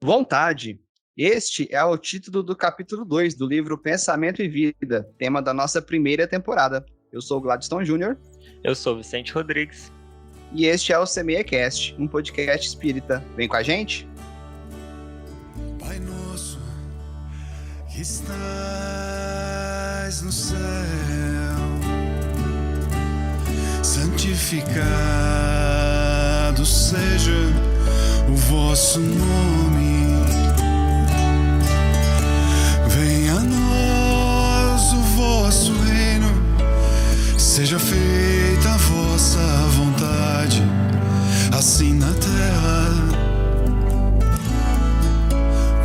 Vontade. Este é o título do capítulo 2 do livro Pensamento e Vida, tema da nossa primeira temporada. Eu sou o Gladstone Júnior. Eu sou Vicente Rodrigues. E este é o SemeaCast, um podcast espírita. Vem com a gente? Pai nosso, que estás no céu, santificado seja o vosso nome. Venha a nós o vosso reino, seja feita a vossa vontade, assim na terra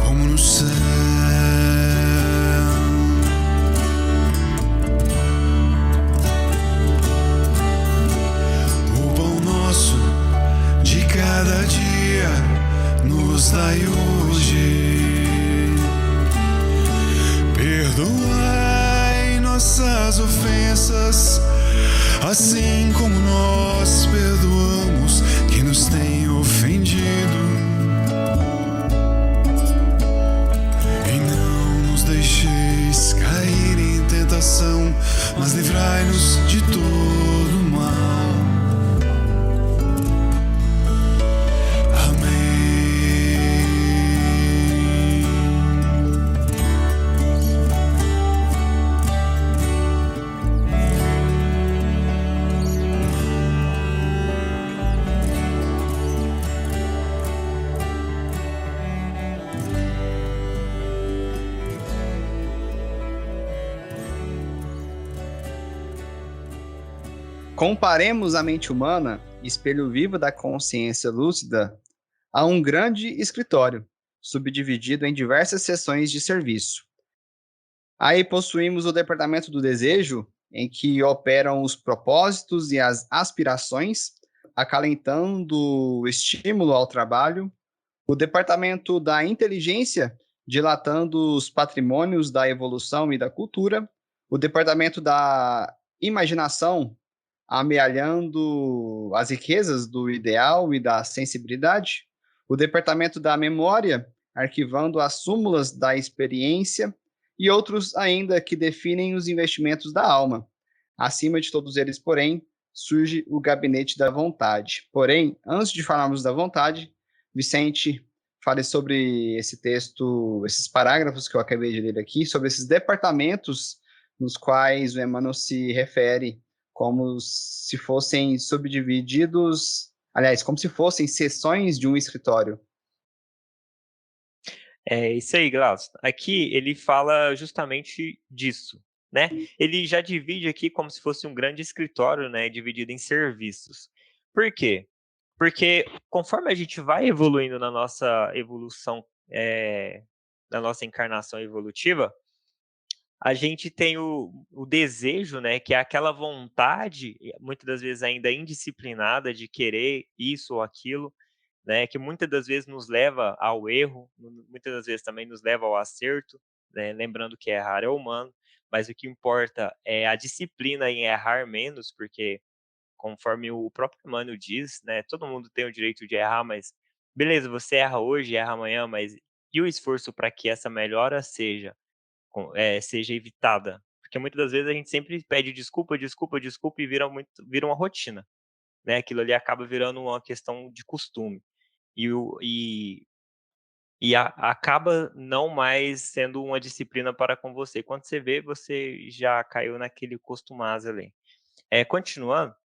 como no céu. O pão nosso de cada dia nos dai hoje. Perdoai nossas ofensas, assim como nós perdoamos quem nos tem ofendido. E não nos deixeis cair em tentação, mas livrai-nos de todo mal. Comparemos a mente humana, espelho vivo da consciência lúcida, a um grande escritório, subdividido em diversas seções de serviço. Aí possuímos o departamento do desejo, em que operam os propósitos e as aspirações, acalentando o estímulo ao trabalho. O departamento da inteligência, dilatando os patrimônios da evolução e da cultura. O departamento da imaginação, amealhando as riquezas do ideal e da sensibilidade. O departamento da memória, arquivando as súmulas da experiência, e outros ainda que definem os investimentos da alma. Acima de todos eles, porém, surge o gabinete da vontade. Porém, antes de falarmos da vontade, Vicente, fale sobre esse texto, esses parágrafos que eu acabei de ler aqui, sobre esses departamentos nos quais o Emmanuel se refere como se fossem subdivididos, aliás, como se fossem seções de um escritório. É isso aí, Glaucio. Aqui ele fala justamente disso, né? Ele já divide aqui como se fosse um grande escritório, né? Dividido em serviços. Por quê? Porque conforme a gente vai evoluindo na nossa evolução, na nossa encarnação evolutiva, a gente tem o desejo, né? Que é aquela vontade, muitas das vezes ainda indisciplinada, de querer isso ou aquilo, né, que muitas das vezes nos leva ao erro, muitas das vezes também nos leva ao acerto, né, lembrando que errar é humano, mas o que importa é a disciplina em errar menos, porque conforme o próprio Emmanuel diz, né, todo mundo tem o direito de errar, mas beleza, você erra hoje, erra amanhã, mas e o esforço para que essa melhora seja evitada? Porque muitas das vezes a gente sempre pede desculpa, desculpa, desculpa e vira uma rotina, né? Aquilo ali acaba virando uma questão de costume. Acaba não mais sendo uma disciplina para com você. Quando você vê, você já caiu naquele costumazo ali. Continuando,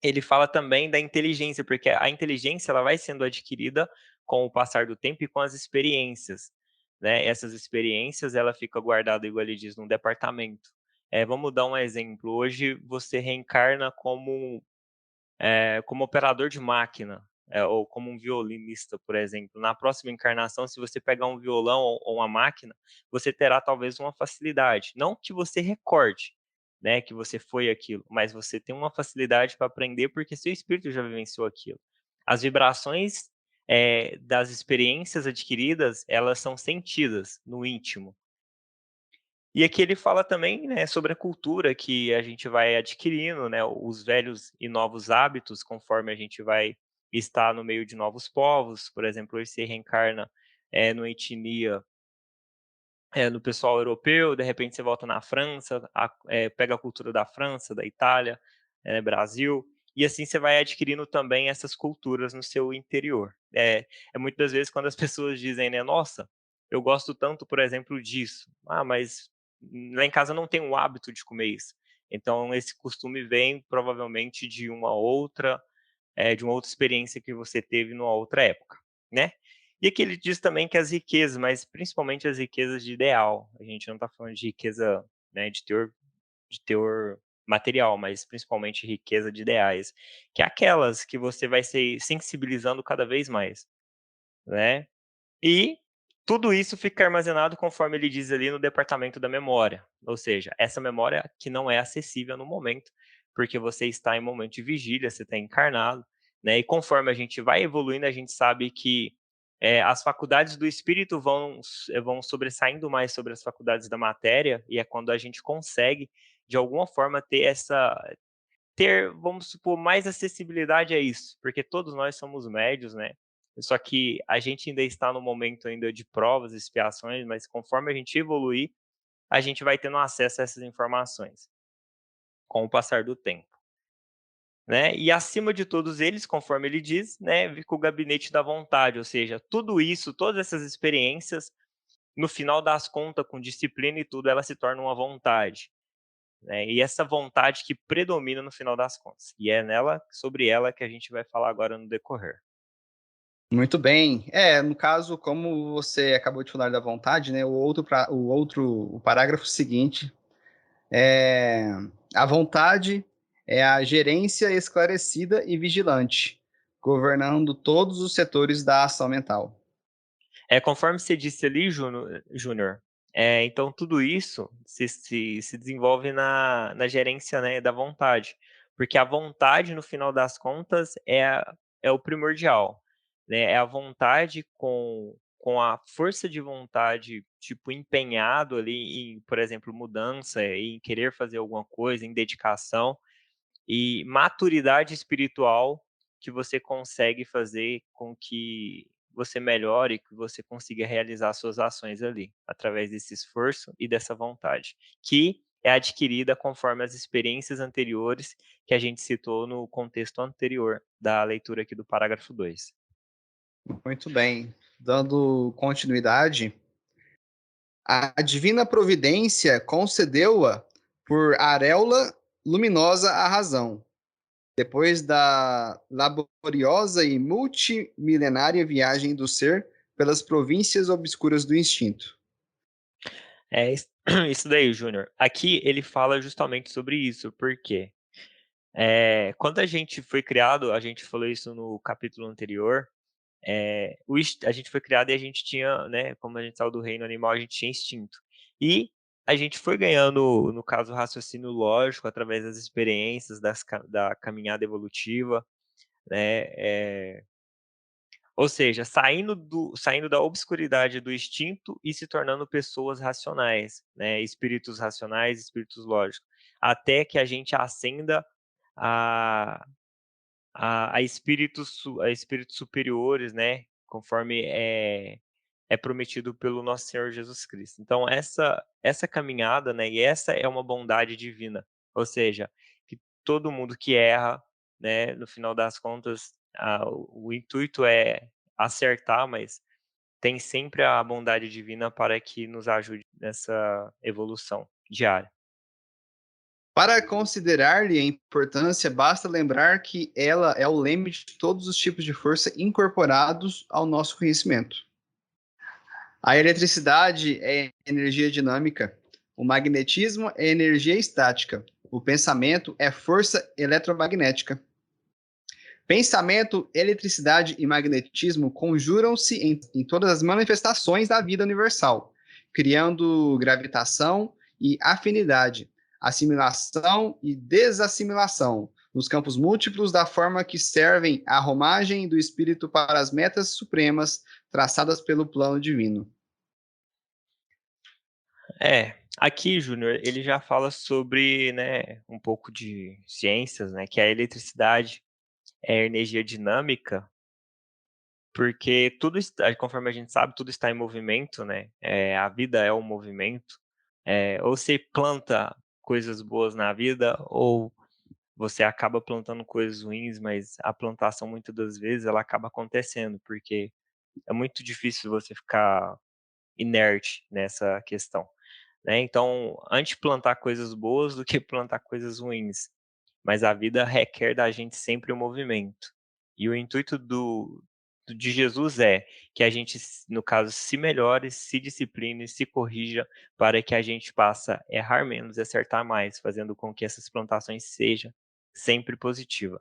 ele fala também da inteligência, porque a inteligência ela vai sendo adquirida com o passar do tempo e com as experiências, né? Essas experiências, ela fica guardada, igual ele diz, num departamento. Vamos dar um exemplo. Hoje você reencarna como operador de máquina, ou como um violinista, por exemplo. Na próxima encarnação, se você pegar um violão ou uma máquina, você terá talvez uma facilidade. Não que você recorde, né, que você foi aquilo, mas você tem uma facilidade para aprender porque seu espírito já vivenciou aquilo. As vibrações das experiências adquiridas, elas são sentidas no íntimo. E aqui ele fala também, né, sobre a cultura que a gente vai adquirindo, né, os velhos e novos hábitos conforme a gente vai estar no meio de novos povos. Por exemplo, hoje você reencarna numa etnia, no pessoal europeu, de repente você volta na França, pega a cultura da França, da Itália, Brasil, e assim você vai adquirindo também essas culturas no seu interior. É muitas das vezes quando as pessoas dizem, né, nossa, eu gosto tanto, por exemplo, disso. Ah, mas lá em casa não tem o hábito de comer isso. Então esse costume vem provavelmente de uma outra experiência que você teve numa outra época, né? E aqui ele diz também que as riquezas, mas principalmente as riquezas de ideal, a gente não está falando de riqueza, né, de teor material, mas principalmente riqueza de ideais, que é aquelas que você vai se sensibilizando cada vez mais, né? E tudo isso fica armazenado conforme ele diz ali no departamento da memória, ou seja, essa memória que não é acessível no momento, porque você está em momento de vigília, você está encarnado, né? E conforme a gente vai evoluindo, a gente sabe que as faculdades do espírito vão sobressaindo mais sobre as faculdades da matéria, e é quando a gente consegue, de alguma forma, vamos supor, mais acessibilidade a isso, porque todos nós somos médios, né? Só que a gente ainda está no momento ainda de provas, expiações, mas conforme a gente evoluir, a gente vai tendo acesso a essas informações com o passar do tempo, né? E acima de todos eles, conforme ele diz, né, fica o gabinete da vontade, ou seja, tudo isso, todas essas experiências, no final das contas, com disciplina e tudo, ela se torna uma vontade, né? E essa vontade que predomina no final das contas. E é sobre ela que a gente vai falar agora no decorrer. Muito bem. No caso, como você acabou de falar da vontade, né? O parágrafo seguinte é a vontade é a gerência esclarecida e vigilante, governando todos os setores da ação mental. Conforme você disse ali, Júnior, então tudo isso se desenvolve na gerência, né, da vontade, porque a vontade, no final das contas, é o primordial, né? É a vontade com a força de vontade, tipo, empenhado ali em, por exemplo, mudança, em querer fazer alguma coisa, em dedicação e maturidade espiritual que você consegue fazer com que você melhore, que você consiga realizar suas ações ali, através desse esforço e dessa vontade, que é adquirida conforme as experiências anteriores que a gente citou no contexto anterior da leitura aqui do parágrafo 2. Muito bem. Dando continuidade, a divina providência concedeu-a por areola luminosa à razão, depois da laboriosa e multimilenária viagem do ser pelas províncias obscuras do instinto. É isso daí, Júnior. Aqui ele fala justamente sobre isso, porque quando a gente foi criado, a gente falou isso no capítulo anterior, a gente foi criado e a gente tinha, né, como a gente saiu do reino animal, a gente tinha instinto. E a gente foi ganhando, no caso, raciocínio lógico através das experiências, da caminhada evolutiva, né? Ou seja, saindo da obscuridade do instinto e se tornando pessoas racionais, né? Espíritos racionais, espíritos lógicos, até que a gente ascenda a a espíritos superiores, né, conforme é prometido pelo nosso Senhor Jesus Cristo. Então essa caminhada, né, e essa é uma bondade divina, ou seja, que todo mundo que erra, né, no final das contas, o intuito é acertar, mas tem sempre a bondade divina para que nos ajude nessa evolução diária. Para considerar-lhe a importância, basta lembrar que ela é o leme de todos os tipos de força incorporados ao nosso conhecimento. A eletricidade é energia dinâmica, o magnetismo é energia estática, o pensamento é força eletromagnética. Pensamento, eletricidade e magnetismo conjuram-se em todas as manifestações da vida universal, criando gravitação e afinidade, assimilação e desassimilação, nos campos múltiplos da forma que servem à romagem do espírito para as metas supremas traçadas pelo plano divino. Aqui, Júnior, ele já fala sobre, né, um pouco de ciências, né, que a eletricidade é energia dinâmica, porque tudo está, conforme a gente sabe, tudo está em movimento, né? A vida é um movimento. Ou você planta coisas boas na vida, ou você acaba plantando coisas ruins, mas a plantação muitas das vezes ela acaba acontecendo, porque é muito difícil você ficar inerte nessa questão, né? Então, antes plantar coisas boas do que plantar coisas ruins, mas a vida requer da gente sempre o movimento. E o intuito de Jesus é que a gente, no caso, se melhore, se discipline, se corrija, para que a gente possa errar menos e acertar mais, fazendo com que essas plantações sejam sempre positivas,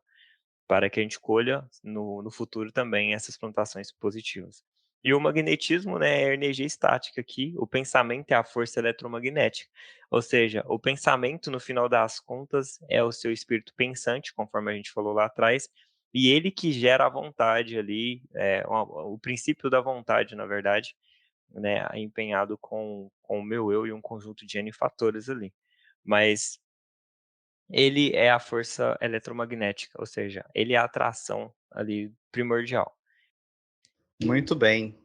para que a gente colha no futuro também essas plantações positivas. E o magnetismo, né, é a energia estática aqui, o pensamento é a força eletromagnética. Ou seja, o pensamento, no final das contas, é o seu espírito pensante, conforme a gente falou lá atrás, e ele que gera a vontade ali, o princípio da vontade, na verdade, né, empenhado com o meu eu e um conjunto de N fatores ali. Mas ele é a força eletromagnética, ou seja, ele é a atração ali primordial. Muito bem.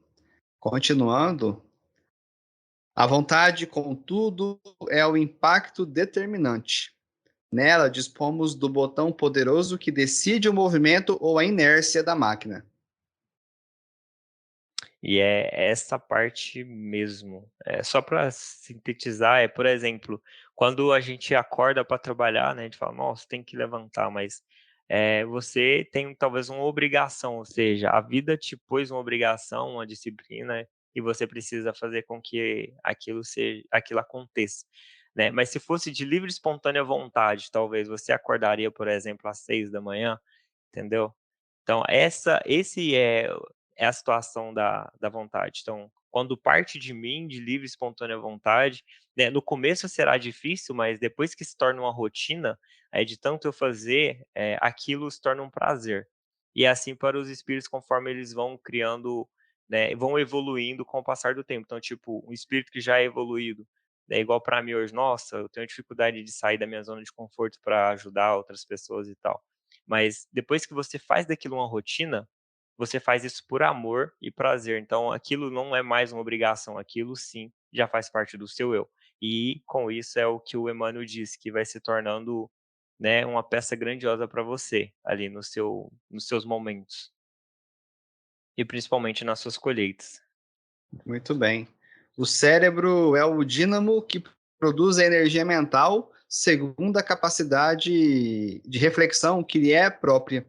Continuando, a vontade, contudo, é o impacto determinante. Nela, dispomos do botão poderoso que decide o movimento ou a inércia da máquina. E é essa parte mesmo. Só para sintetizar, por exemplo, quando a gente acorda para trabalhar, né, a gente fala, nossa, tem que levantar, mas você tem talvez uma obrigação, ou seja, a vida te pôs uma obrigação, uma disciplina, e você precisa fazer com que aquilo aconteça. Né? Mas se fosse de livre e espontânea vontade, talvez você acordaria, por exemplo, às 6 da manhã, entendeu? Então, esse é a situação da vontade. Então, quando parte de mim, de livre e espontânea vontade, né, no começo será difícil, mas depois que se torna uma rotina, aí de tanto eu fazer, aquilo se torna um prazer. E é assim para os espíritos, conforme eles vão criando, né, vão evoluindo com o passar do tempo. Então, tipo, um espírito que já é evoluído, é igual para mim hoje, nossa, eu tenho dificuldade de sair da minha zona de conforto para ajudar outras pessoas e tal. Mas depois que você faz daquilo uma rotina, você faz isso por amor e prazer. Então, aquilo não é mais uma obrigação, aquilo sim já faz parte do seu eu. E com isso é o que o Emmanuel disse, que vai se tornando, né, uma peça grandiosa para você ali nos seus momentos e principalmente nas suas colheitas. Muito bem. O cérebro é o dínamo que produz a energia mental segundo a capacidade de reflexão que lhe é própria.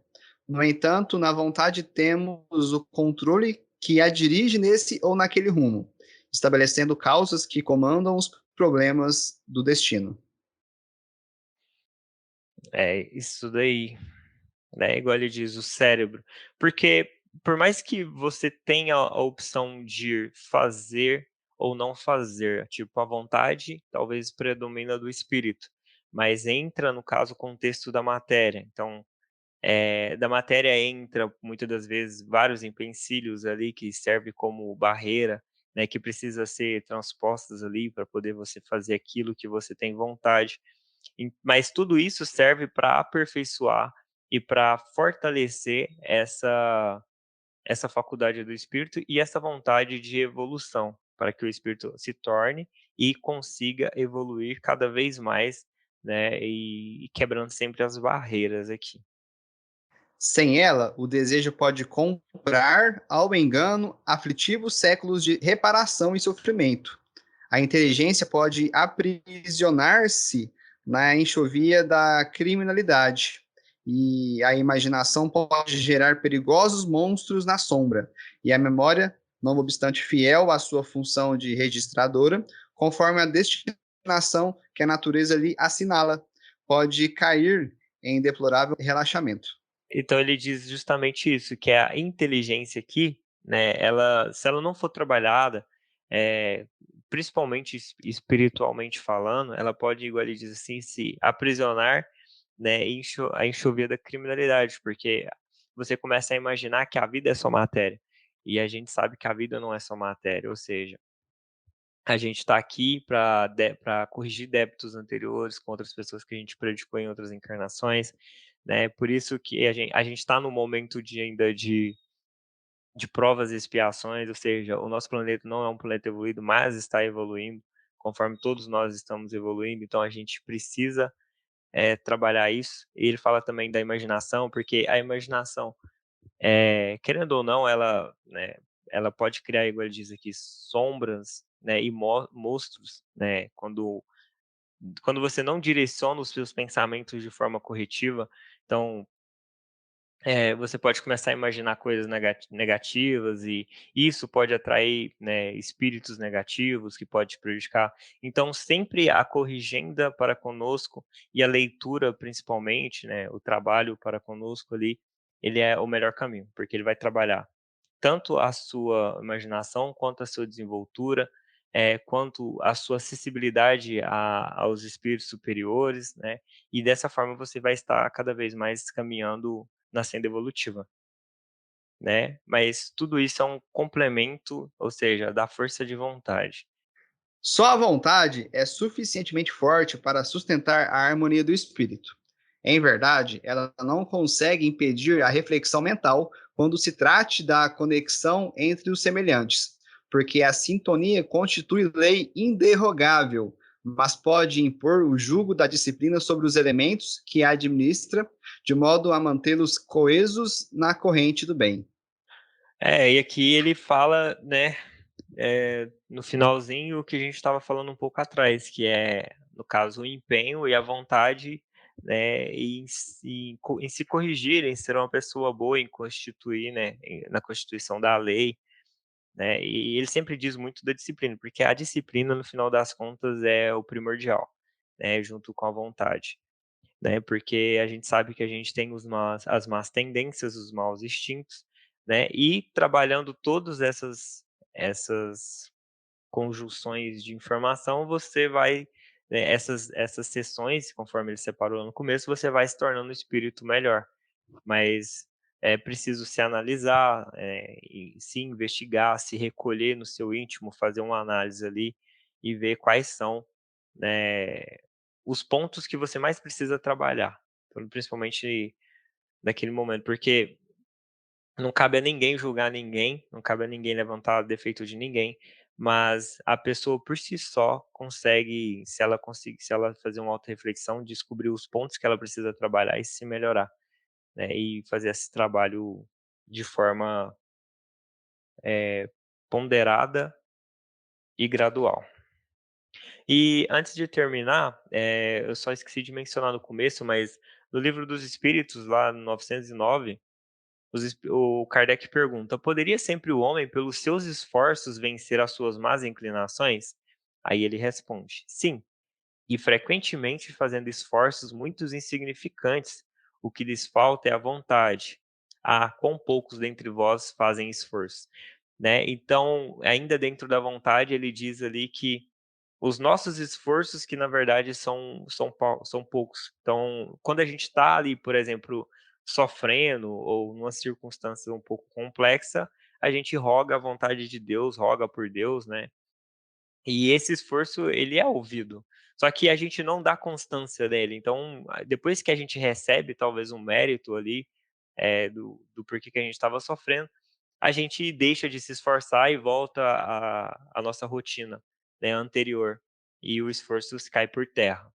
No entanto, na vontade temos o controle que a dirige nesse ou naquele rumo, estabelecendo causas que comandam os problemas do destino. É isso daí, né? Igual ele diz, o cérebro. Porque por mais que você tenha a opção de fazer ou não fazer, tipo, a vontade talvez predomina do espírito, mas entra, no caso, o contexto da matéria. Então, da matéria entra, muitas das vezes, vários empecilhos ali que servem como barreira, né, que precisa ser transpostas ali para poder você fazer aquilo que você tem vontade. Mas tudo isso serve para aperfeiçoar e para fortalecer essa faculdade do espírito e essa vontade de evolução, para que o espírito se torne e consiga evoluir cada vez mais, né, e quebrando sempre as barreiras aqui. Sem ela, o desejo pode comprar, ao engano, aflitivos séculos de reparação e sofrimento. A inteligência pode aprisionar-se na enxovia da criminalidade. E a imaginação pode gerar perigosos monstros na sombra. E a memória, não obstante fiel à sua função de registradora, conforme a destinação que a natureza lhe assinala, pode cair em deplorável relaxamento. Então ele diz justamente isso, que a inteligência aqui, né, se ela não for trabalhada, eh, principalmente espiritualmente falando, ela pode, igual ele diz assim, se aprisionar, né, a enxovia da criminalidade, porque você começa a imaginar que a vida é só matéria, e a gente sabe que a vida não é só matéria, ou seja, a gente está aqui para corrigir débitos anteriores com outras pessoas que a gente predicou em outras encarnações, né? Por isso que a gente está no momento de ainda de provas e expiações, ou seja, o nosso planeta não é um planeta evoluído, mas está evoluindo, conforme todos nós estamos evoluindo, então a gente precisa trabalhar isso. E ele fala também da imaginação, porque a imaginação, querendo ou não, ela, né, ela pode criar, igual ele diz aqui, sombras, né, e monstros, né, quando você não direciona os seus pensamentos de forma corretiva. Então, você pode começar a imaginar coisas negativas, e isso pode atrair, né, espíritos negativos que pode te prejudicar. Então, sempre a corrigenda para conosco e a leitura, principalmente, né, o trabalho para conosco ali, ele é o melhor caminho, porque ele vai trabalhar tanto a sua imaginação, quanto a sua desenvoltura, quanto a sua acessibilidade aos espíritos superiores, né? E dessa forma você vai estar cada vez mais caminhando na senda evolutiva, né? Mas tudo isso é um complemento, ou seja, da força de vontade. Só a vontade é suficientemente forte para sustentar a harmonia do espírito. Em verdade, ela não consegue impedir a reflexão mental quando se trate da conexão entre os semelhantes, porque a sintonia constitui lei inderrogável, mas pode impor o jugo da disciplina sobre os elementos que a administra, de modo a mantê-los coesos na corrente do bem. E aqui ele fala, né, no finalzinho, o que a gente estava falando um pouco atrás, que é, no caso, o empenho e a vontade, né, em se corrigir, em ser uma pessoa boa, em constituir, né, na constituição da lei, né, e ele sempre diz muito da disciplina, porque a disciplina, no final das contas, é o primordial, né, junto com a vontade, né, porque a gente sabe que a gente tem as más tendências, os maus instintos, né, e trabalhando todas essas conjunções de informação, você vai, né, essas sessões, conforme ele separou no começo, você vai se tornando um espírito melhor. Mas é preciso se analisar, e se investigar, se recolher no seu íntimo, fazer uma análise ali e ver quais são, né, os pontos que você mais precisa trabalhar, então, principalmente naquele momento, porque não cabe a ninguém julgar ninguém, não cabe a ninguém levantar defeito de ninguém, mas a pessoa por si só consegue, se ela fazer uma autorreflexão, descobrir os pontos que ela precisa trabalhar e se melhorar, né, e fazer esse trabalho de forma, ponderada e gradual. E antes de terminar, eu só esqueci de mencionar no começo, mas no Livro dos Espíritos, lá no 909, o Kardec pergunta: poderia sempre o homem, pelos seus esforços, vencer as suas más inclinações? Aí ele responde: sim, e frequentemente fazendo esforços muito insignificantes. O que lhes falta é a vontade. Ah, quão poucos dentre vós fazem esforço, né? Então, ainda dentro da vontade, ele diz ali que os nossos esforços, que na verdade são poucos. Então, quando a gente está ali, por exemplo, sofrendo ou numa circunstância um pouco complexa, a gente roga a vontade de Deus, roga por Deus, né? E esse esforço, ele é ouvido. Só que a gente não dá constância dele. Então, depois que a gente recebe talvez um mérito ali, do porquê que a gente estava sofrendo, a gente deixa de se esforçar e volta à nossa rotina, né, anterior. E o esforço cai por terra,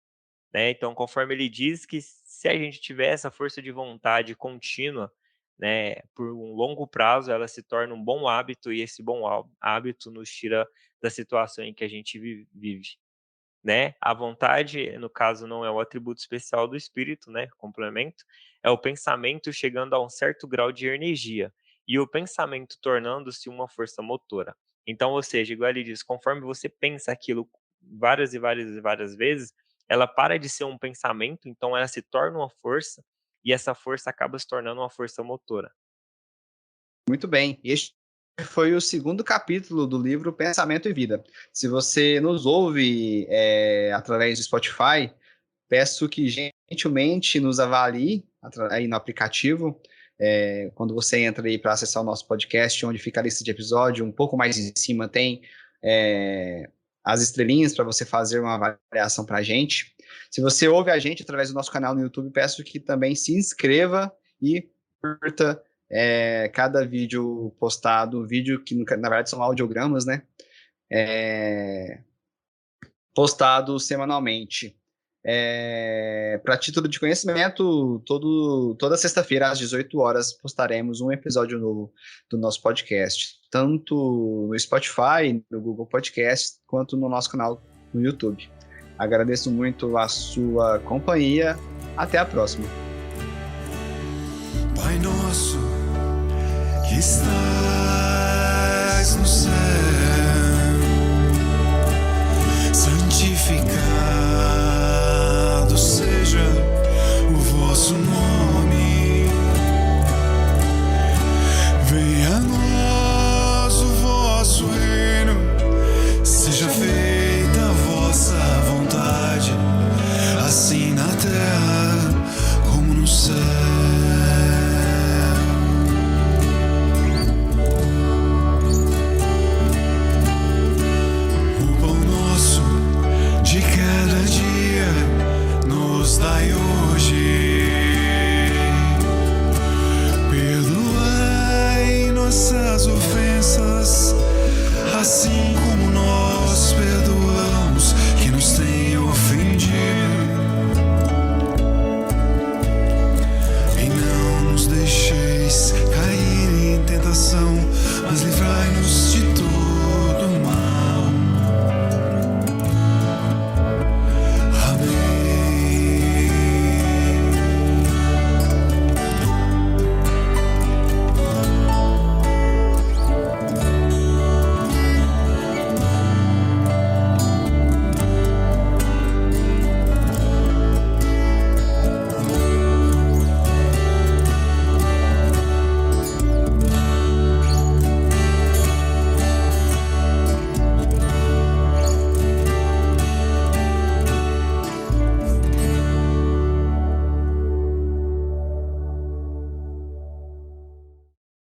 né? Então, conforme ele diz que se a gente tiver essa força de vontade contínua, né, por um longo prazo, ela se torna um bom hábito, e esse bom hábito nos tira da situação em que a gente vive, né? A vontade, no caso, não é o atributo especial do espírito, né? Complemento, é o pensamento chegando a um certo grau de energia, e o pensamento tornando-se uma força motora. Então, ou seja, igual ele diz, conforme você pensa aquilo várias e várias e várias vezes, ela para de ser um pensamento, então ela se torna uma força, e essa força acaba se tornando uma força motora. Muito bem. Este foi o segundo capítulo do livro Pensamento e Vida. Se você nos ouve através do Spotify, peço que gentilmente nos avalie aí no aplicativo. Quando você entra aí para acessar o nosso podcast, onde fica a lista de episódio, um pouco mais em cima tem as estrelinhas para você fazer uma avaliação para a gente. Se você ouve a gente através do nosso canal no YouTube, peço que também se inscreva e curta cada vídeo postado, vídeo que na verdade são audiogramas, né? Postado semanalmente. Para título de conhecimento, toda sexta-feira às 18 horas postaremos um episódio novo do nosso podcast, tanto no Spotify, no Google Podcast, quanto no nosso canal no YouTube. Agradeço muito a sua companhia. Até a próxima. Pai nosso, que estás no céu, santificado seja o vosso nome. Venha a nós o vosso reino, seja feita a vossa vontade, assim na terra como no céu. Dai hoje, perdoai nossas ofensas, assim